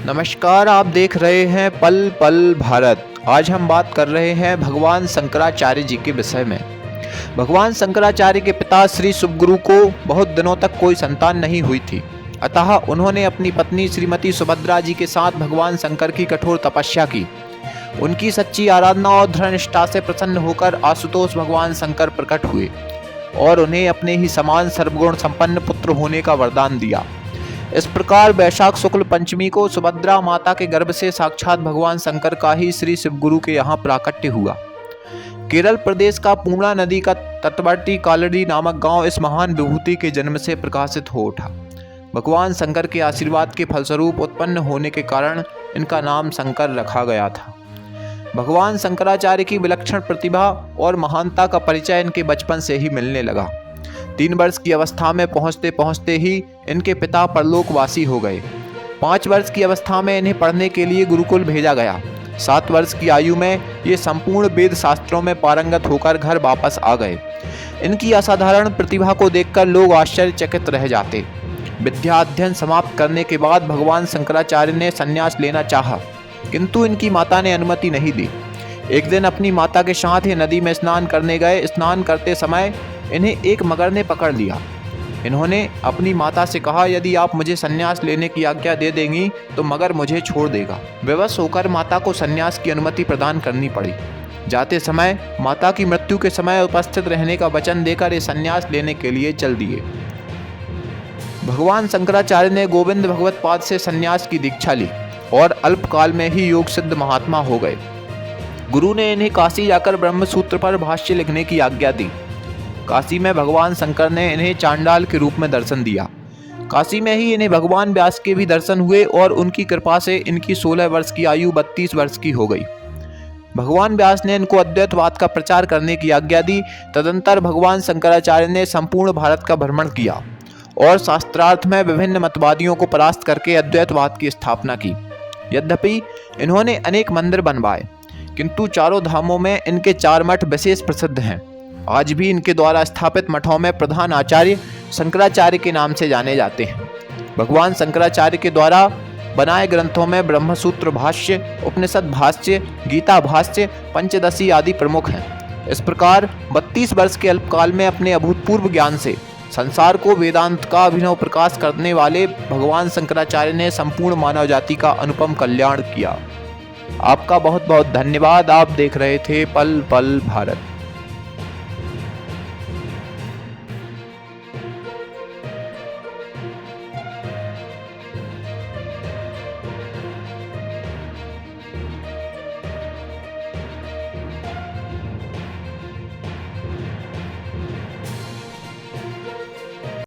नमस्कार, आप देख रहे हैं पल पल भारत। आज हम बात कर रहे हैं भगवान शंकराचार्य जी के विषय में। भगवान शंकराचार्य के पिता श्री शुभगुरु को बहुत दिनों तक कोई संतान नहीं हुई थी। अतः उन्होंने अपनी पत्नी श्रीमती सुभद्रा जी के साथ भगवान शंकर की कठोर तपस्या की। उनकी सच्ची आराधना और दृढ़ निष्ठा से प्रसन्न होकर आशुतोष भगवान शंकर प्रकट हुए और उन्हें अपने ही समान सर्वगुण संपन्न पुत्र होने का वरदान दिया। इस प्रकार वैशाख शुक्ल पंचमी को सुभद्रा माता के गर्भ से साक्षात भगवान शंकर का ही श्री शिवगुरु के यहाँ प्राकट्य हुआ। केरल प्रदेश का पूर्णा नदी का तटवर्ती कालड़ी नामक गांव इस महान विभूति के जन्म से प्रकाशित हो उठा। भगवान शंकर के आशीर्वाद के फलस्वरूप उत्पन्न होने के कारण इनका नाम शंकर रखा गया था। भगवान शंकराचार्य की विलक्षण प्रतिभा और महानता का परिचय इनके बचपन से ही मिलने लगा। 3 वर्ष की अवस्था में पहुंचते पहुंचते ही इनके पिता परलोकवासी हो गए। 5 वर्ष की अवस्था में इन्हें पढ़ने के लिए गुरुकुल भेजा गया। 7 वर्ष की आयु में ये संपूर्ण वेद शास्त्रों में पारंगत होकर घर वापस आ गए। इनकी असाधारण प्रतिभा को देखकर लोग आश्चर्यचकित रह जाते। विद्या अध्ययन समाप्त करने के बाद भगवान शंकराचार्य ने संन्यास लेना चाहा, किंतु इनकी माता ने अनुमति नहीं दी। एक दिन अपनी माता के साथ ही नदी में स्नान करने गए। स्नान करते समय इन्हें एक मगर ने पकड़ लिया। इन्होंने अपनी माता से कहा, यदि आप मुझे संन्यास लेने की आज्ञा दे देंगी तो मगर मुझे छोड़ देगा। विवश होकर माता को संन्यास की अनुमति प्रदान करनी पड़ी। जाते समय माता की मृत्यु के समय उपस्थित रहने का वचन देकर ये संन्यास लेने के लिए चल दिए। भगवान शंकराचार्य ने गोविंद भगवत पाद से संन्यास की दीक्षा ली और अल्पकाल में ही योग सिद्ध महात्मा हो गए। गुरु ने इन्हें काशी जाकर ब्रह्मसूत्र पर भाष्य लिखने की आज्ञा दी। काशी में भगवान शंकर ने इन्हें चांडाल के रूप में दर्शन दिया। काशी में ही इन्हें भगवान व्यास के भी दर्शन हुए और उनकी कृपा से इनकी 16 वर्ष की आयु 32 वर्ष की हो गई। भगवान व्यास ने इनको अद्वैतवाद का प्रचार करने की आज्ञा दी। तदंतर भगवान शंकराचार्य ने संपूर्ण भारत का भ्रमण किया और शास्त्रार्थ में विभिन्न मतवादियों को परास्त करके अद्वैतवाद की स्थापना की। यद्यपि इन्होंने अनेक मंदिर बनवाए, किंतु चारों धामों में इनके 4 मठ विशेष प्रसिद्ध हैं। आज भी इनके द्वारा स्थापित मठों में प्रधान आचार्य शंकराचार्य के नाम से जाने जाते हैं। भगवान शंकराचार्य के द्वारा बनाए ग्रंथों में ब्रह्मसूत्र भाष्य, उपनिषद भाष्य, गीता भाष्य, पंचदशी आदि प्रमुख हैं। इस प्रकार 32 वर्ष के अल्पकाल में अपने अभूतपूर्व ज्ञान से संसार को वेदांत का अभिनव प्रकाश करने वाले भगवान शंकराचार्य ने संपूर्ण मानव जाति का अनुपम कल्याण किया। आपका बहुत बहुत धन्यवाद। आप देख रहे थे पल पल भारत।